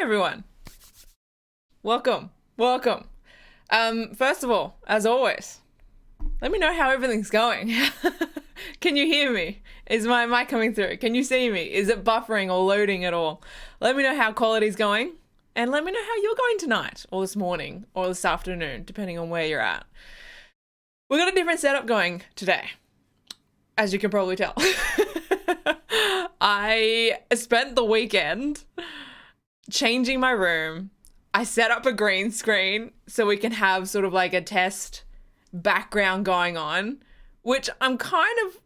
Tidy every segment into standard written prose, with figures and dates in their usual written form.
everyone. Welcome. First of all, as always, let me know how everything's going. Can you hear me? Is my mic coming through? Can you see me? Is it buffering or loading at all? Let me know how quality's going, and let me know how you're going tonight, or this morning, or this afternoon, depending on where you're at. We've got a different setup going today, as you can probably tell. I spent the weekend changing my room. I set up a green screen so we can have sort of like a test background going on, which I'm kind of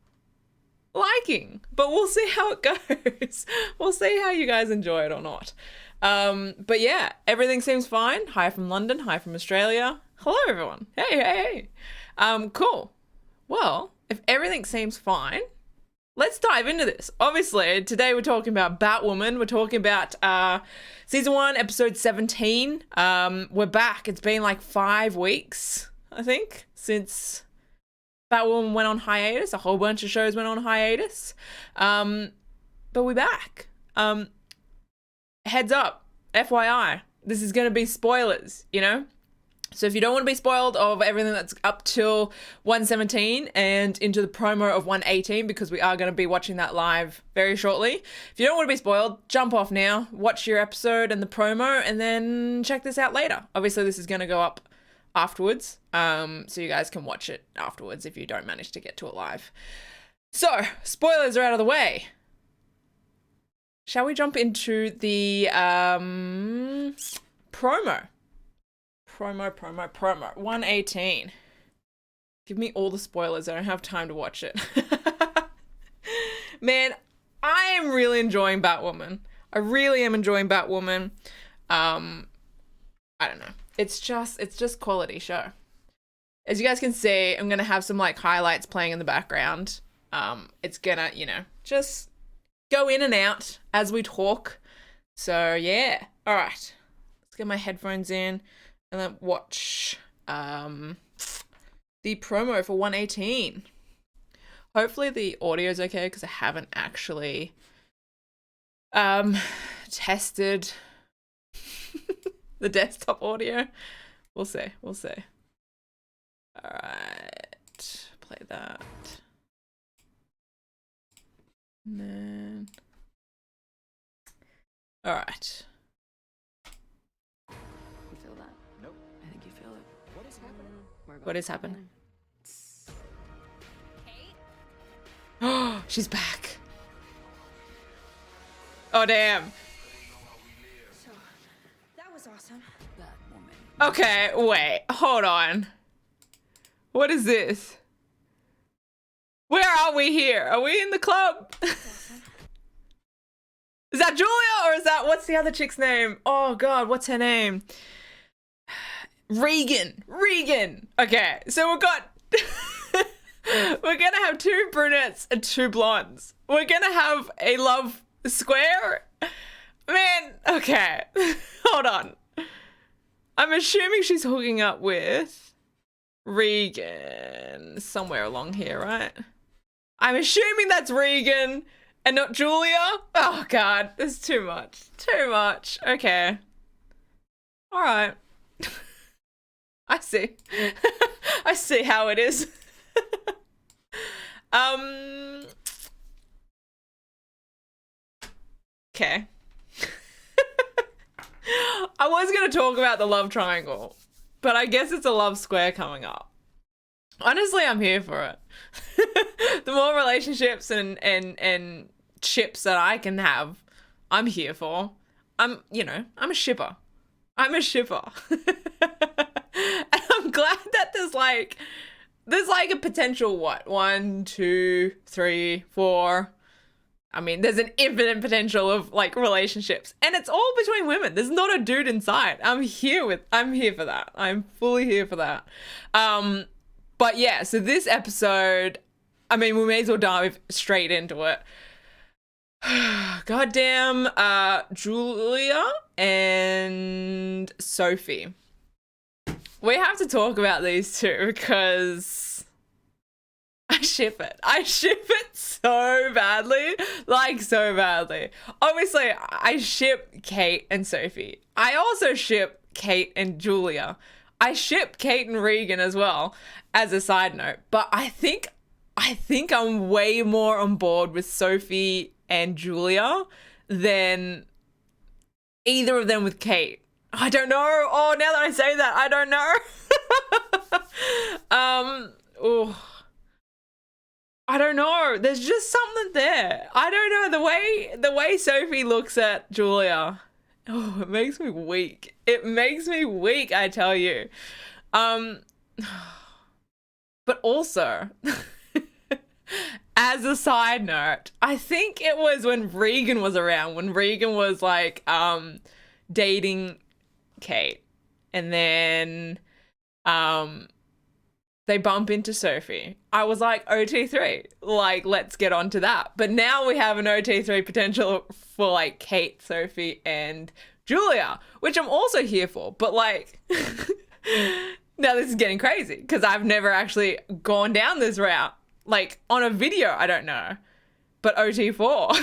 liking, but we'll see how it goes. We'll see how you guys enjoy it or not. But yeah, everything seems fine. Hi from London. Hi from Australia. Hello, everyone. Hey. Cool. Well, if everything seems fine, let's dive into this. Obviously, today we're talking about Batwoman. We're talking about season 1, episode 17. We're back. It's been like 5 weeks, I think, since Batwoman went on hiatus. A whole bunch of shows went on hiatus. But we're back. Heads up, FYI, this is going to be spoilers, you know? So if you don't want to be spoiled of everything that's up till 117 and into the promo of 118, because we are going to be watching that live very shortly. If you don't want to be spoiled, jump off now, watch your episode and the promo, and then check this out later. Obviously, this is going to go up afterwards, so you guys can watch it afterwards if you don't manage to get to it live. So, spoilers are out of the way. Shall we jump into the promo? Promo. 118. Give me all the spoilers. I don't have time to watch it. Man, I am really enjoying Batwoman. I really am enjoying Batwoman. I don't know. It's just quality show. As you guys can see, I'm going to have some like highlights playing in the background. It's gonna, just go in and out as we talk. So yeah. All right. Let's get my headphones in. And then watch the promo for 118. Hopefully the audio is okay because I haven't actually tested the desktop audio. We'll see. All right, play that. And then, all right. What is happening? Oh, she's back. Oh, damn. So, that was awesome. Okay, wait. Hold on. What is this? Where are we here? Are we in the club? Awesome. Is that Julia or is that, what's the other chick's name? Oh, God, what's her name? Regan. Okay, so we've got we're gonna have 2 brunettes and 2 blondes. We're gonna have a love square. Man, okay. Hold on. I'm assuming she's hooking up with Regan somewhere along here, right? I'm assuming that's Regan and not Julia. Oh God, there's too much. Okay. All right. I see. I see how it is. Okay. I was going to talk about the love triangle, but I guess it's a love square coming up. Honestly, I'm here for it. The more relationships and chips that I can have, I'm here for. I'm a shipper. And I'm glad that there's like a potential, 1, 2, 3, 4. I mean, there's an infinite potential of like relationships, and it's all between women. There's not a dude inside. I'm here for that. I'm fully here for that. But yeah, so this episode, I mean, we may as well dive straight into it. Goddamn, Julia and Sophie. We have to talk about these two because I ship it. I ship it so badly. Like, so badly. Obviously, I ship Kate and Sophie. I also ship Kate and Julia. I ship Kate and Regan as well, as a side note. But I think I'm way more on board with Sophie and Julia than either of them with Kate. I don't know. Oh, now that I say that, I don't know. Oh, I don't know. There's just something there. I don't know. The way Sophie looks at Julia, oh, it makes me weak. It makes me weak, I tell you. But also, as a side note, I think it was when Regan was around, when Regan was like dating Kate, and then they bump into Sophie. I was like, OT3, like, let's get on to that. But now we have an OT3 potential for like Kate, Sophie, and Julia, which I'm also here for. But like, now this is getting crazy because I've never actually gone down this route. Like, on a video, I don't know. But OT4.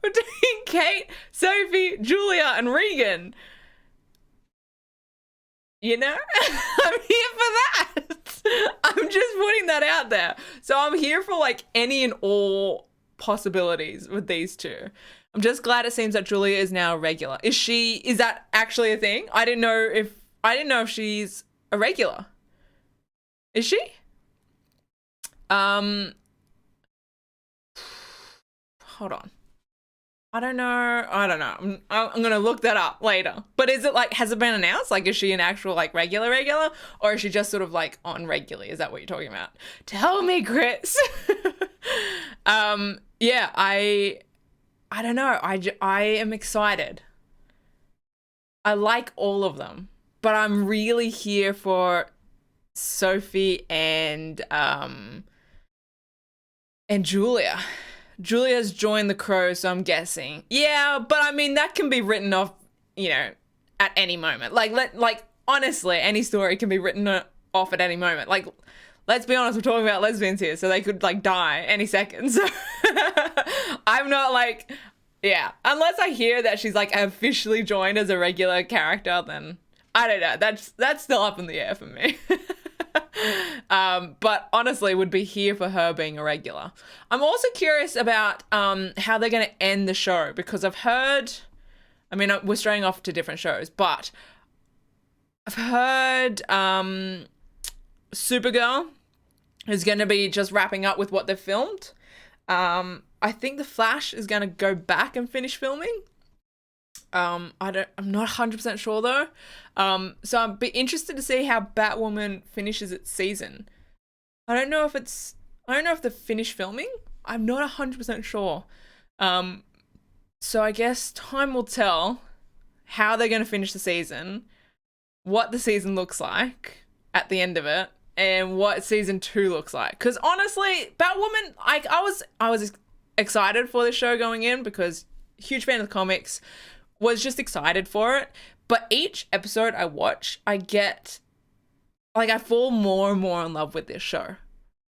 Between Kate, Sophie, Julia, and Regan. You know? I'm here for that. I'm just putting that out there. So I'm here for like any and all possibilities with these two. I'm just glad it seems that Julia is now a regular. Is that actually a thing? I didn't know if she's a regular. Is she? Hold on. I don't know. I'm gonna look that up later. But is it like, has it been announced? Like, is she an actual like regular, or is she just sort of like on regularly? Is that what you're talking about? Tell me, Chris. Yeah, I don't know. I am excited. I like all of them, but I'm really here for Sophie and Julia. Julia's joined the Crow, so I'm guessing. Yeah, but I mean, that can be written off, you know, at any moment. Like honestly, any story can be written off at any moment. Like, let's be honest, we're talking about lesbians here, so they could like die any second. So I'm not like, yeah, unless I hear that she's like officially joined as a regular character, then I don't know. That's still up in the air for me. But honestly, would be here for her being a regular. I'm also curious about how they're going to end the show, because I've heard, I mean, we're straying off to different shows, but I've heard Supergirl is going to be just wrapping up with what they've filmed. I think The Flash is going to go back and finish filming. I'm not 100% sure though. So I'd be interested to see how Batwoman finishes its season. I don't know if they've finished filming. I'm not 100% sure. So I guess time will tell how they're going to finish the season, what the season looks like at the end of it, and what season 2 looks like. Because honestly, Batwoman, like, I was excited for this show going in because huge fan of the comics, was just excited for it. But each episode I watch, I get, like, I fall more and more in love with this show.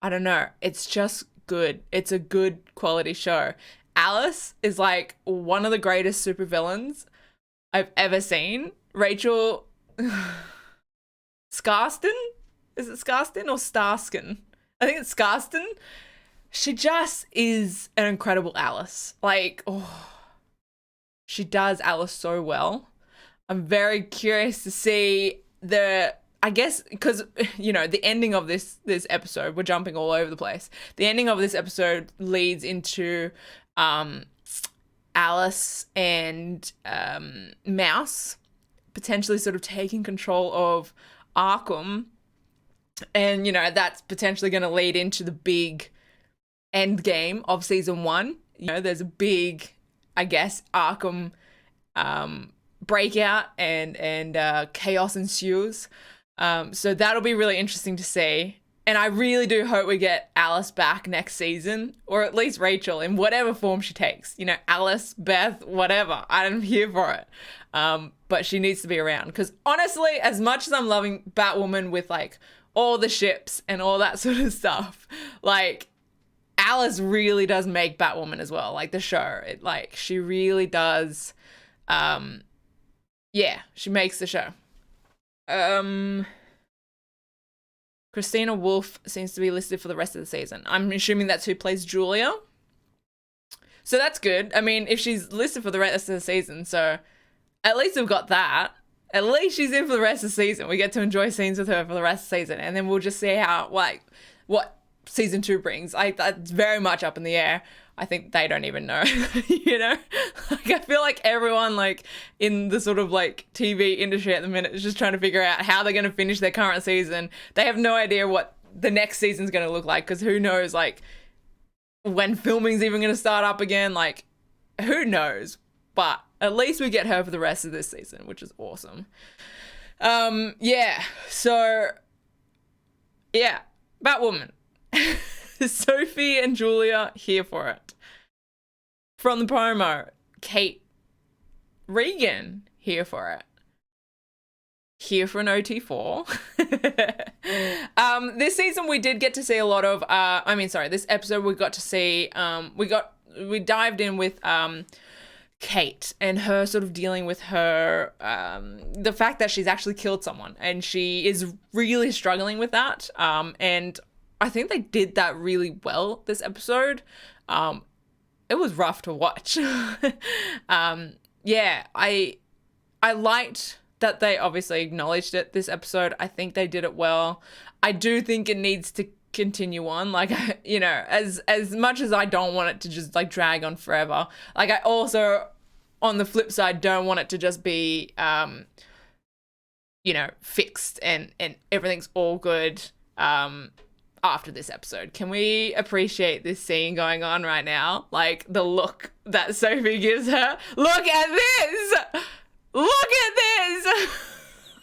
I don't know. It's just good. It's a good quality show. Alice is like one of the greatest supervillains I've ever seen. Rachel Scarston? Is it Scarston or Starskin? I think it's Scarston. She just is an incredible Alice. Like, oh, she does Alice so well. I'm very curious to see I guess, because, you know, the ending of this episode, we're jumping all over the place. The ending of this episode leads into Alice and Mouse potentially sort of taking control of Arkham. And, you know, that's potentially going to lead into the big end game of season 1. You know, there's a big, I guess, Arkham breakout and chaos ensues. So that'll be really interesting to see. And I really do hope we get Alice back next season, or at least Rachel in whatever form she takes. You know, Alice, Beth, whatever. I'm here for it. But she needs to be around, because honestly, as much as I'm loving Batwoman with like all the ships and all that sort of stuff. Like, Alice really does make Batwoman as well. Like, the show, she really does. She makes the show. Christina Wolf seems to be listed for the rest of the season. I'm assuming that's who plays Julia. So that's good. I mean, if she's listed for the rest of the season, so at least we've got that. At least she's in for the rest of the season. We get to enjoy scenes with her for the rest of the season, and then we'll just see how, what season 2 brings. That's very much up in the air. I think they don't even know, you know? Like, I feel like everyone, like, in the sort of, like, TV industry at the minute is just trying to figure out how they're going to finish their current season. They have no idea what the next season's going to look like, because who knows, like, when filming's even going to start up again. Like, who knows? But at least we get her for the rest of this season, which is awesome. Batwoman. Sophie and Julia, here for it. From the promo, Kate Regan, here for it. Here for an OT4. This season we did get to see a lot of, this episode we got to see, we dived in with Kate and her sort of dealing with her, the fact that she's actually killed someone, and she is really struggling with that. And I think they did that really well this episode. It was rough to watch. I liked that they obviously acknowledged it this episode. I think they did it well. I do think it needs to continue on. Like, you know, as much as I don't want it to just like drag on forever, like, I also, on the flip side, don't want it to just be, fixed and everything's all good after this episode. Can we appreciate this scene going on right now? Like, the look that Sophie gives her. Look at this! Look at this!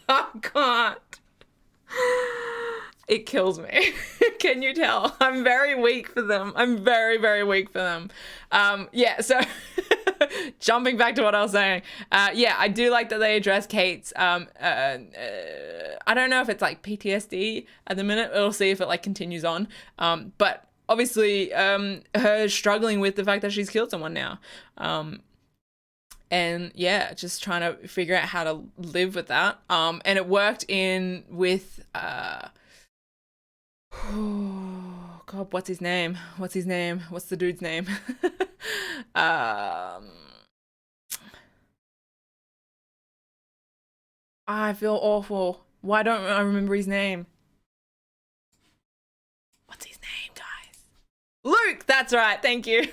I can't. It kills me. Can you tell? I'm very weak for them. I'm very, very weak for them. So jumping back to what I was saying. I do like that they address Kate's, I don't know if it's like PTSD at the minute. We'll see if it like continues on. But obviously, her struggling with the fact that she's killed someone now. Just trying to figure out how to live with that. And it worked in with, oh God, what's his name? What's the dude's name? I feel awful. Why don't I remember his name? What's his name, guys? Luke, that's right. Thank you.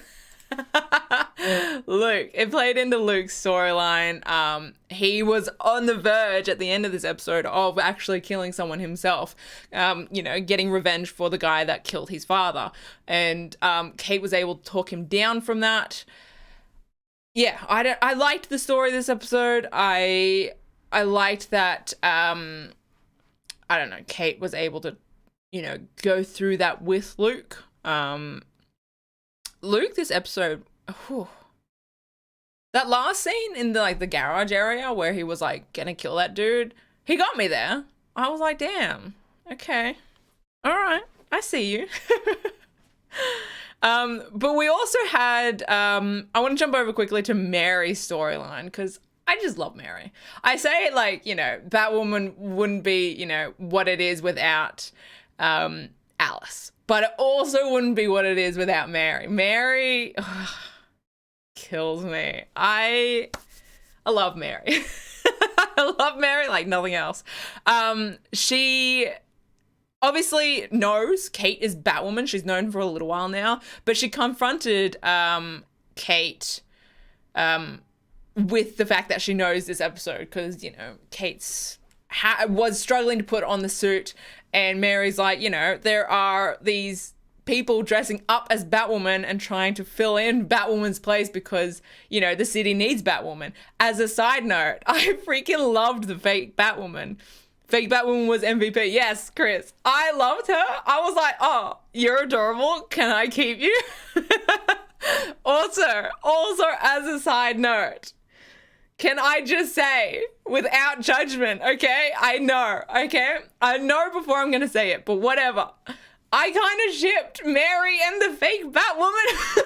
Luke. It played into Luke's storyline. He was on the verge at the end of this episode of actually killing someone himself, getting revenge for the guy that killed his father. And Kate was able to talk him down from that. Yeah, I liked the story of this episode. I liked that, Kate was able to, go through that with Luke. Luke, this episode, that last scene in the garage area where he was like gonna kill that dude, he got me there. I was like, damn, okay, all right, I see you. But we also had, I want to jump over quickly to Mary's storyline, because I just love Mary. I say Batwoman wouldn't be, what it is without Alice. But it also wouldn't be what it is without Mary. Mary kills me. I love Mary. I love Mary like nothing else. She obviously knows Kate is Batwoman. She's known for a little while now. But she confronted Kate with the fact that she knows this episode because, Kate's was struggling to put on the suit. And Mary's like, there are these people dressing up as Batwoman and trying to fill in Batwoman's place because, the city needs Batwoman. As a side note, I freaking loved the fake Batwoman. Fake Batwoman was MVP. Yes, Chris. I loved her. I was like, oh, you're adorable. Can I keep you? Also, as a side note, Can I just say, without judgment, okay? I know, okay? I know before I'm gonna say it, but whatever. I kind of shipped Mary and the fake Batwoman.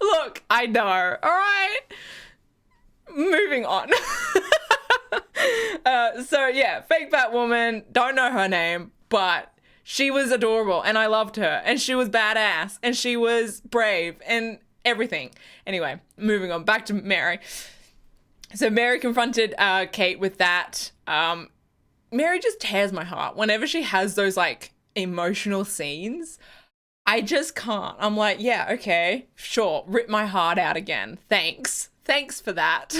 Look, I know, all right? Moving on. So yeah, fake Batwoman, don't know her name, but she was adorable and I loved her and she was badass and she was brave and everything. Anyway, moving on, back to Mary. So Mary confronted Kate with that. Mary just tears my heart whenever she has those like emotional scenes. I just can't. I'm like, yeah, okay, sure, rip my heart out again. Thanks for that.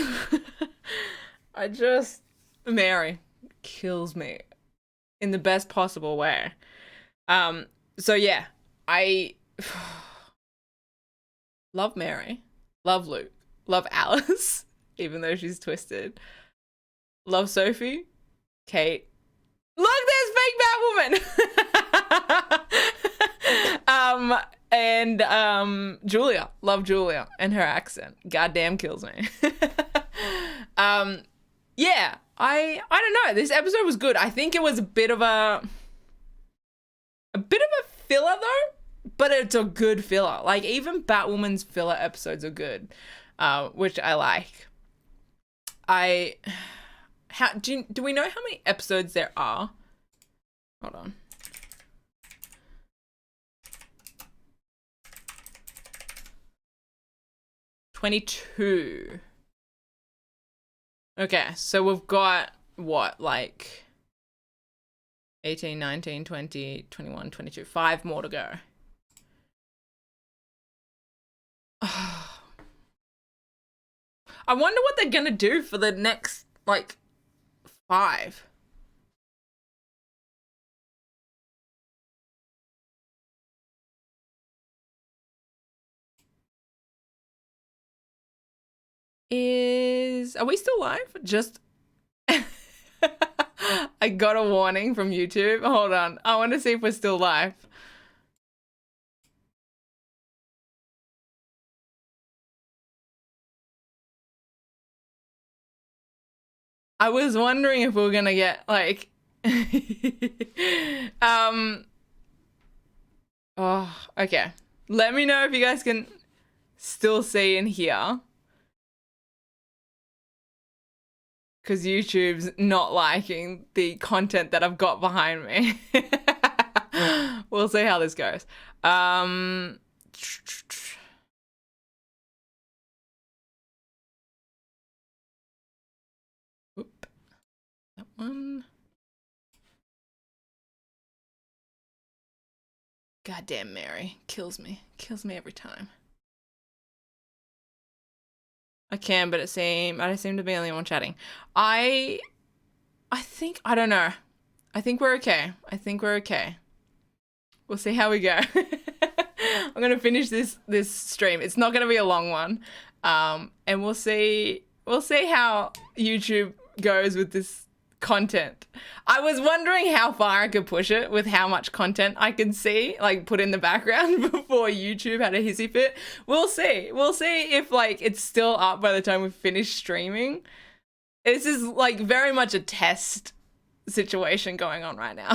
Mary kills me in the best possible way. So yeah, I love Mary, love Luke, love Alice, even though she's twisted. Love Sophie, Kate. Look, there's fake Batwoman. And Julia. Love Julia and her accent. Goddamn kills me. Yeah, I don't know. This episode was good. I think it was a bit of a filler though, but it's a good filler. Like even Batwoman's filler episodes are good, which I like. Do we know how many episodes there are? Hold on. $22. Okay, so we've got what, like 18, 19, 20, 21, 22. 5 more to go. I wonder what they're gonna do for the next, like, 5. Are we still live? Just I got a warning from YouTube. Hold on. I want to see if we're still live. I was wondering if we were gonna get like oh, okay. Let me know if you guys can still see and hear. Because YouTube's not liking the content that I've got behind me. We'll see how this goes. Oop. That one. Goddamn Mary. Kills me. Kills me every time. I can, but I seem to be the only one chatting. I think, I don't know. I think we're okay. We'll see how we go. I'm gonna finish this stream. It's not gonna be a long one. And we'll see how YouTube goes with this content. I was wondering how far I could push it with how much content I could see, like put in the background before YouTube had a hissy fit. We'll see if like it's still up by the time we finish streaming. This is like very much a test situation going on right now.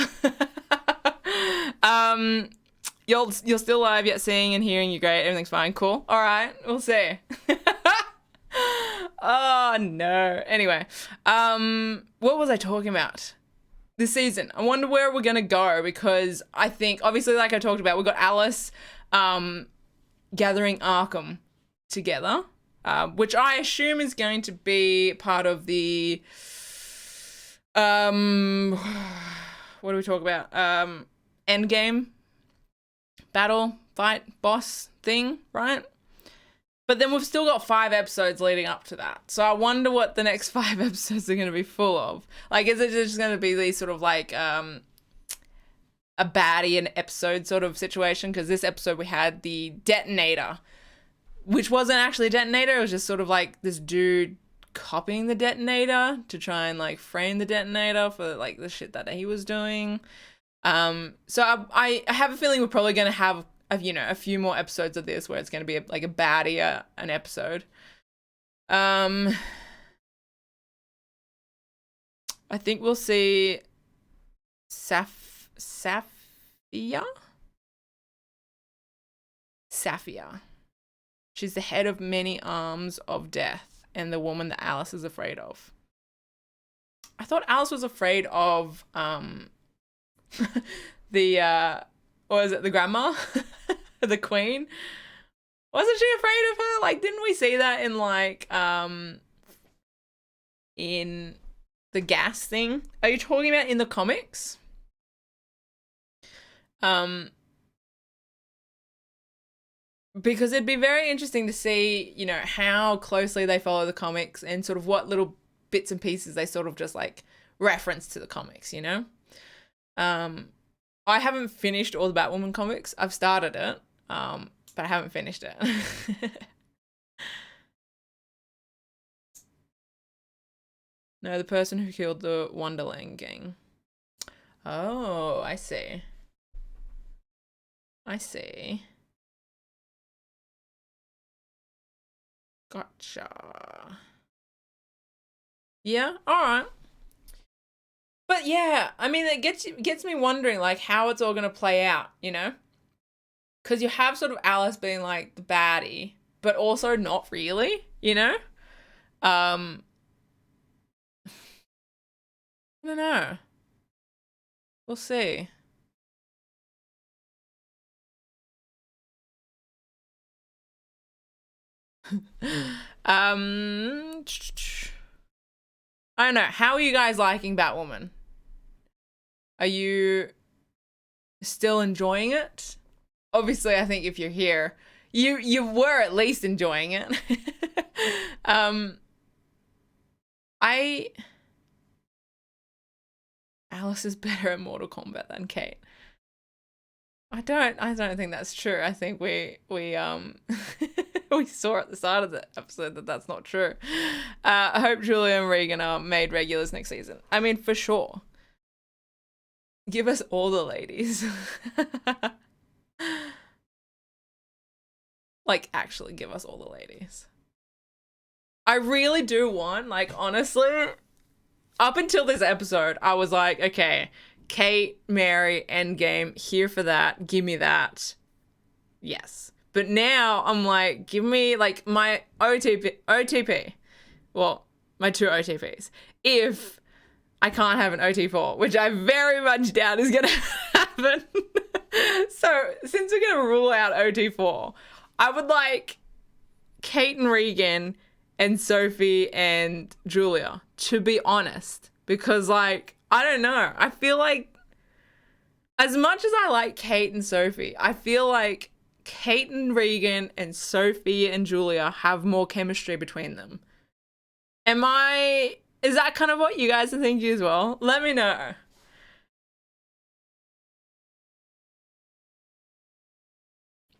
You're still live, yet seeing and hearing you great. Everything's fine. Cool. All right. We'll see. Oh no. Anyway, what was I talking about? This season. I wonder where we're gonna go, because I think obviously, like I talked about, we've got Alice gathering Arkham together, which I assume is going to be part of the what do we talk about? Endgame battle fight boss thing, right? But then we've still got 5 episodes leading up to that. So I wonder what the next 5 episodes are going to be full of. Like, is it just going to be these sort of like a baddie in episode sort of situation? Because this episode we had the detonator, which wasn't actually a detonator. It was just sort of like this dude copying the detonator to try and like frame the detonator for like the shit that he was doing. So I have a feeling we're probably going to have a few more episodes of this where it's going to be like a baddie an episode. Um, I think we'll see Saphia? Saphia. She's the head of many arms of death and the woman that Alice is afraid of. I thought Alice was afraid of the or is it the grandma? The queen? Wasn't she afraid of her? Like, didn't we see that in like in the gas thing? Are you talking about in the comics? Because it'd be very interesting to see, you know, how closely they follow the comics and sort of what little bits and pieces they sort of just like reference to the comics, you know? I haven't finished all the Batwoman comics. I've started it, but I haven't finished it. No, the person who killed the Wonderland gang. Oh, I see. I see. Gotcha. Yeah, all right. But yeah, I mean, it gets me wondering like how it's all gonna play out, you know? Because you have sort of Alice being like the baddie, but also not really, you know? I don't know. We'll see. um, I don't know. How are you guys liking Batwoman? Are you still enjoying it? Obviously, I think if you're here, you were at least enjoying it. um, I Alice is better at Mortal Kombat than Kate. I don't think that's true. I think we we saw at the start of the episode that that's not true. I hope Julia and Regan are made regulars next season. I mean, for sure. Give us all the ladies. Like, actually give us all the ladies. I really do want, like, honestly, up until this episode, I was like, okay, Kate, Mary, Endgame, here for that. Give me that. Yes. But now I'm like, give me like my OTP. Well, my two OTPs. If I can't have an OT4, which I very much doubt is going to happen. So since we're going to rule out OT4, I would like Kate and Regan and Sophie and Julia, to be honest. Because, like, I don't know. I feel like, as much as I like Kate and Sophie, I feel like Kate and Regan and Sophie and Julia have more chemistry between them. Is that kind of what you guys are thinking as well? Let me know.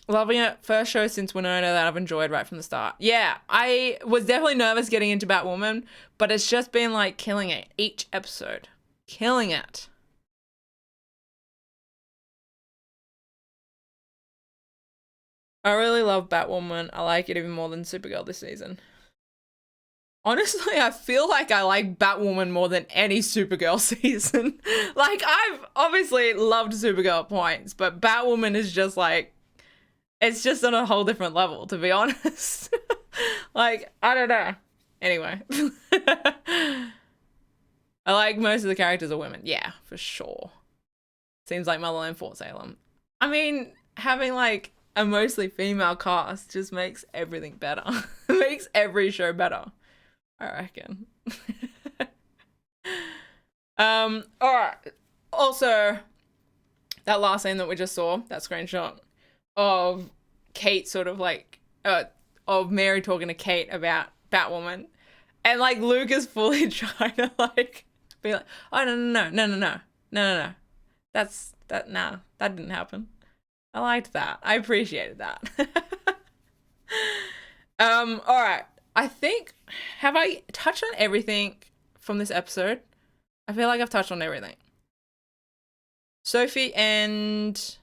Loving it. First show since Winona that I've enjoyed right from the start. Yeah, I was definitely nervous getting into Batwoman, but it's just been like killing it each episode. Killing it. I really love Batwoman. I like it even more than Supergirl this season. Honestly, I feel like I like Batwoman more than any Supergirl season. Like, I've obviously loved Supergirl at points, but Batwoman is just like, it's just on a whole different level, to be honest. Like, I don't know. Anyway. I like most of the characters are women. Yeah, for sure. Seems like Motherland Fort Salem. I mean, having like a mostly female cast just makes everything better. It makes every show better, I reckon. All right. Also, that last scene that we just saw, that screenshot of Kate sort of like of Mary talking to Kate about Batwoman, and like Luke is fully trying to like be like, oh no, nah, that didn't happen. I liked that. I appreciated that. All right. I think, have I touched on everything from this episode? I feel like I've touched on everything. Sophie and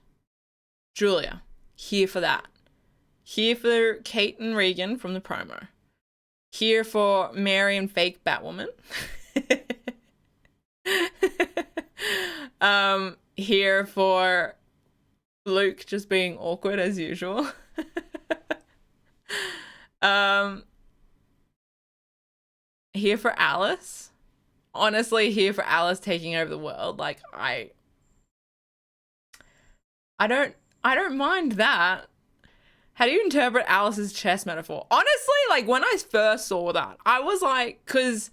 Julia, here for that. Here for Kate and Regan from the promo. Here for Mary and fake Batwoman. Here for Luke just being awkward as usual. Here for Alice. Honestly, here for Alice taking over the world. Like I don't mind that. How do you interpret Alice's chess metaphor? Honestly, like when I first saw that, I was like, because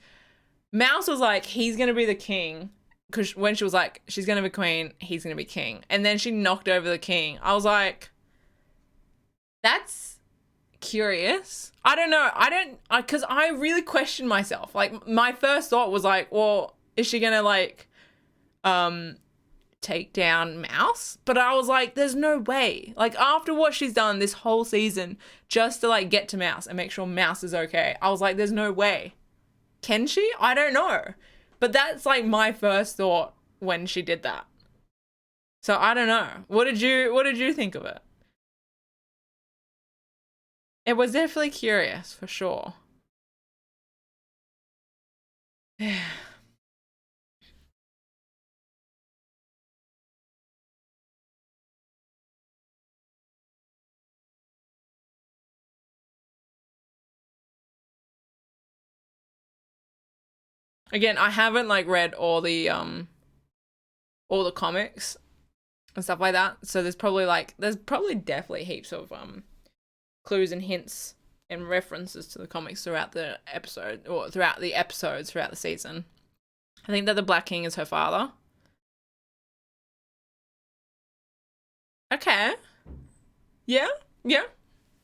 Mouse was like, he's gonna be the king. Because when she was like, she's gonna be queen, he's gonna be king. And then she knocked over the king. I was like, that's curious. I don't know. Because I really questioned myself. Like my first thought was like, well, is she gonna like, take down Mouse? But I was like, there's no way. Like after what she's done this whole season just to like get to Mouse and make sure Mouse is okay, I was like, there's no way. Can she? I don't know. But that's like my first thought when she did that. So I don't know. What did you think of it? It was definitely curious for sure. Again, I haven't like read all the comics and stuff like that. So there's probably definitely heaps of clues and hints and references to the comics throughout the episode or throughout the episodes throughout the season. I think that the Black King is her father. Okay. Yeah. Yeah.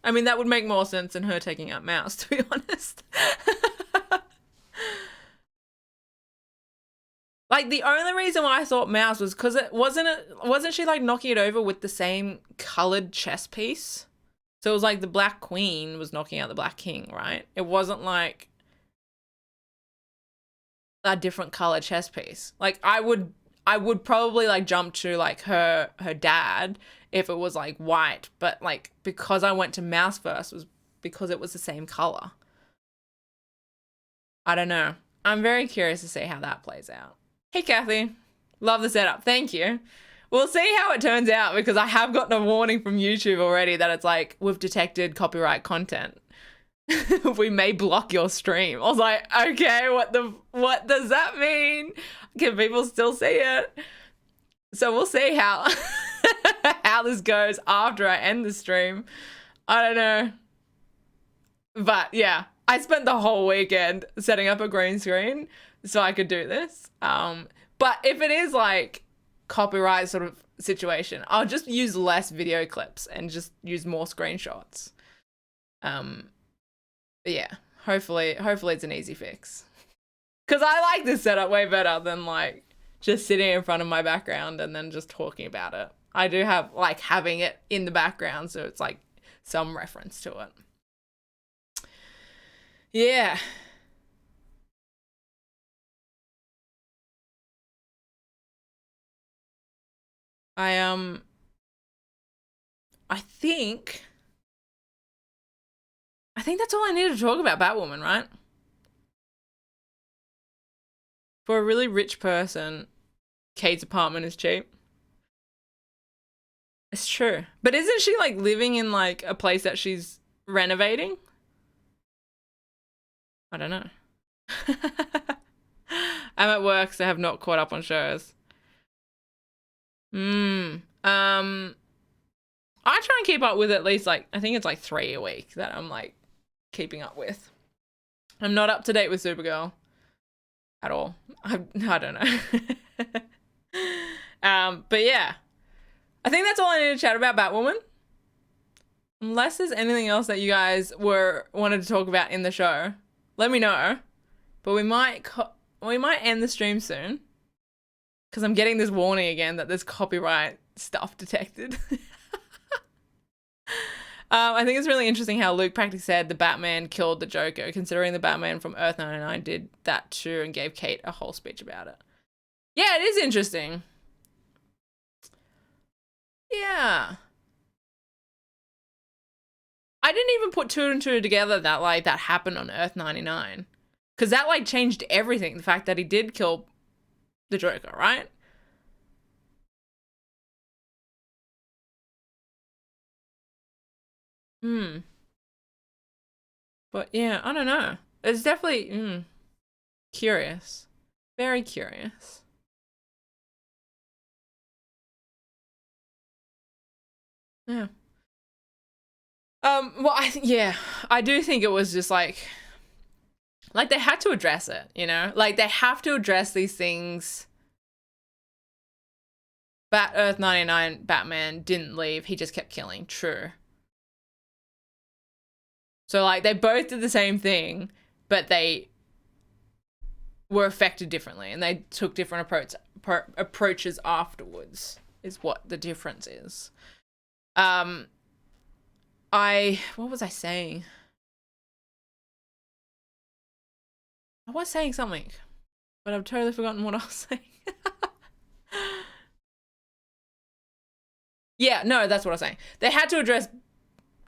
I mean, that would make more sense than her taking out Mouse, to be honest. Like the only reason why I thought Mouse was because wasn't she like knocking it over with the same colored chess piece? So it was like the Black Queen was knocking out the Black King, right? It wasn't like a different color chess piece. Like I would probably like jump to like her dad if it was like white, but like because I went to Mouse first was because it was the same color. I don't know. I'm very curious to see how that plays out. Hey Kathy, love the setup. Thank you. We'll see how it turns out because I have gotten a warning from YouTube already that it's like, we've detected copyright content. We may block your stream. I was like, okay, what does that mean? Can people still see it? So we'll see how how this goes after I end the stream. I don't know. But yeah, I spent the whole weekend setting up a green screen so I could do this. But if it is like copyright sort of situation, I'll just use less video clips and just use more screenshots. But yeah, hopefully it's an easy fix. Cause I like this setup way better than like just sitting in front of my background and then just talking about it. I do have like having it in the background, so it's like some reference to it. Yeah. I think that's all I need to talk about Batwoman, right? For a really rich person, Kate's apartment is cheap. It's true. But isn't she like living in like a place that she's renovating? I don't know. I'm at work, so I have not caught up on shows. I try and keep up with at least like, I think it's like 3 a week that I'm like keeping up with. I'm not up to date with Supergirl at all. I don't know. But yeah, I think that's all I need to chat about Batwoman. Unless there's anything else that you guys wanted to talk about in the show, let me know. But we might end the stream soon because I'm getting this warning again that there's copyright stuff detected. I think it's really interesting how Luke practically said the Batman killed the Joker, considering the Batman from Earth 99 did that too and gave Kate a whole speech about it. Yeah, it is interesting. Yeah. I didn't even put two and two together that like that happened on Earth 99. Because that like changed everything. The fact that he did kill the Joker, right? But yeah, I don't know. It's definitely curious. Very curious. Yeah. Well, I do think it was just like they had to address it, you know? Like they have to address these things. Earth 99 Batman didn't leave, he just kept killing. True. So like they both did the same thing, but they were affected differently and they took different approaches afterwards is what the difference is. What was I saying? I was saying something, but I've totally forgotten what I was saying. Yeah, no, that's what I was saying. They had to address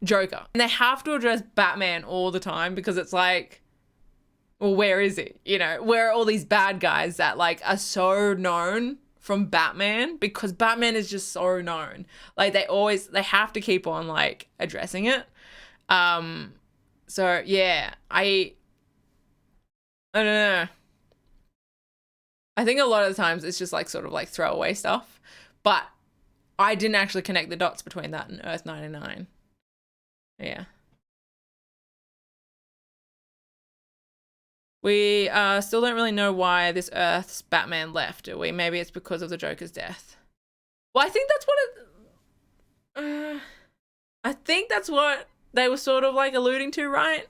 Joker. And they have to address Batman all the time because it's like, well, where is he? You know, where are all these bad guys that like are so known from Batman? Because Batman is just so known. Like they have to keep on like addressing it. So yeah, I don't know. I think a lot of the times it's just like sort of like throwaway stuff, but I didn't actually connect the dots between that and Earth 99. Yeah. We still don't really know why this Earth's Batman left, do we? Maybe it's because of the Joker's death. Well, I think that's what I think that's what they were sort of like alluding to, right?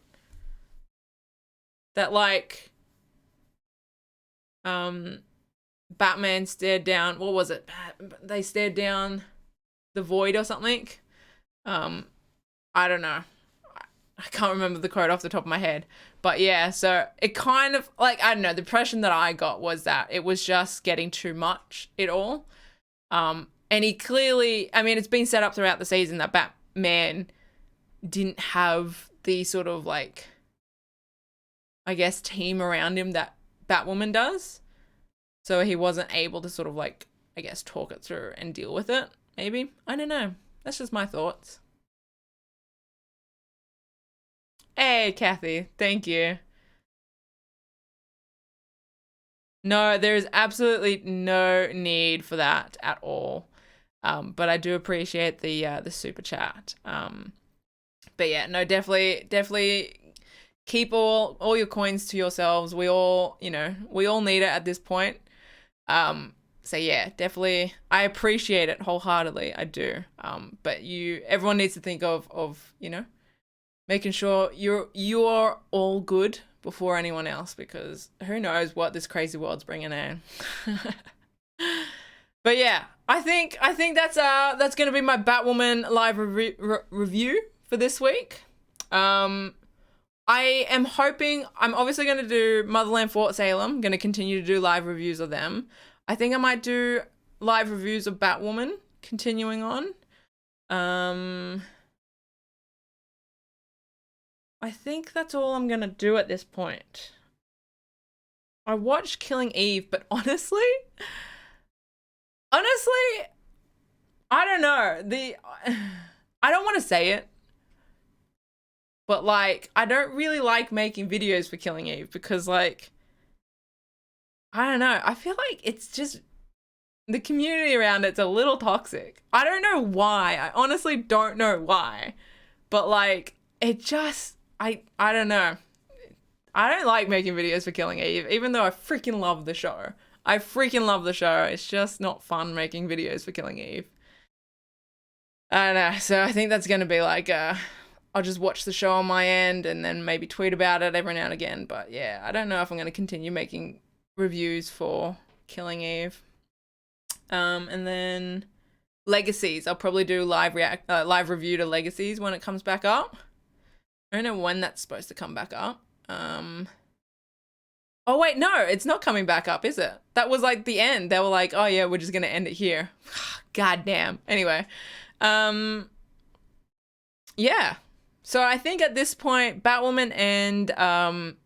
That like Batman stared down, what was it? They stared down the void or something. I don't know. I can't remember the quote off the top of my head. But yeah, so it kind of like, I don't know, the impression that I got was that it was just getting too much, it all. And he clearly, I mean, it's been set up throughout the season that Batman didn't have the sort of like, I guess, team around him that Batwoman does. So he wasn't able to sort of like, I guess, talk it through and deal with it, maybe. I don't know. That's just my thoughts. Hey, Kathy. Thank you. No, there is absolutely no need for that at all. But I do appreciate the super chat. But yeah, no, definitely keep all your coins to yourselves. We all, we all need it at this point. So yeah, definitely I appreciate it wholeheartedly. I do. But everyone needs to think of, making sure you're all good before anyone else, because who knows what this crazy world's bringing in. But yeah, I think that's gonna be my Batwoman live review for this week. I am hoping, I'm obviously going to do Motherland Fort Salem. I'm going to continue to do live reviews of them. I think I might do live reviews of Batwoman continuing on. I think that's all I'm going to do at this point. I watched Killing Eve, but honestly, I don't know. I don't want to say it, but like, I don't really like making videos for Killing Eve because like, I don't know. I feel like it's just, the community around it's a little toxic. I don't know why. I honestly don't know why. But like, it just, I don't know. I don't like making videos for Killing Eve, even though I freaking love the show. I freaking love the show. It's just not fun making videos for Killing Eve. I don't know. So I think that's going to be like, I'll just watch the show on my end and then maybe tweet about it every now and again. But yeah, I don't know if I'm going to continue making reviews for Killing Eve. And then Legacies. I'll probably do live review to Legacies when it comes back up. I don't know when that's supposed to come back up. Oh wait, no, it's not coming back up, is it? That was like the end. They were like, oh yeah, we're just gonna end it here. God damn. Anyway, yeah. So I think at this point, Batwoman and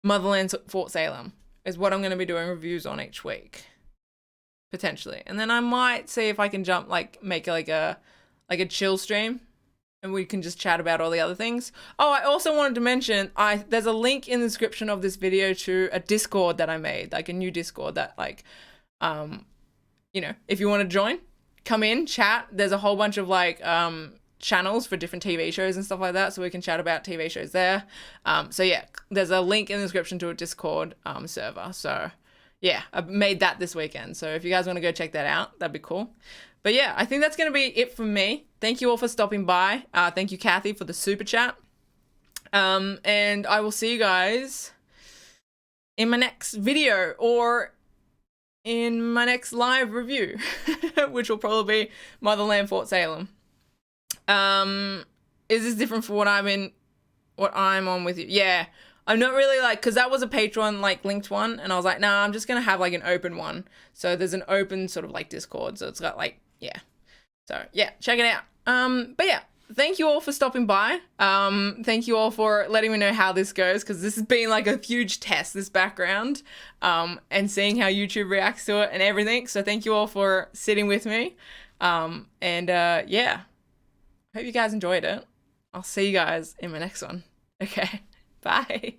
Motherland Fort Salem is what I'm going to be doing reviews on each week, potentially. And then I might see if I can make like a chill stream, and we can just chat about all the other things. Oh, I also wanted to mention, there's a link in the description of this video to a Discord that I made, like a new Discord that you know, if you want to join, come in, chat. There's a whole bunch of channels for different TV shows and stuff like that, so we can chat about TV shows there. So yeah, there's a link in the description to a Discord server. So yeah, I made that this weekend. So if you guys want to go check that out, that'd be cool. But yeah, I think that's going to be it from me. Thank you all for stopping by. Thank you, Kathy, for the super chat. And I will see you guys in my next video or in my next live review, which will probably be Motherland Fort Salem. Is this different for what I'm on with you? Yeah, I'm not really because that was a Patreon linked one, and I was like, nah, I'm just gonna have an open one. So there's an open sort of Discord, so it's got yeah. So yeah, check it out. But yeah, thank you all for stopping by. Thank you all for letting me know how this goes, because this has been a huge test, this background, and seeing how YouTube reacts to it and everything. So thank you all for sitting with me. Yeah. Hope you guys enjoyed it. I'll see you guys in my next one. Okay, bye.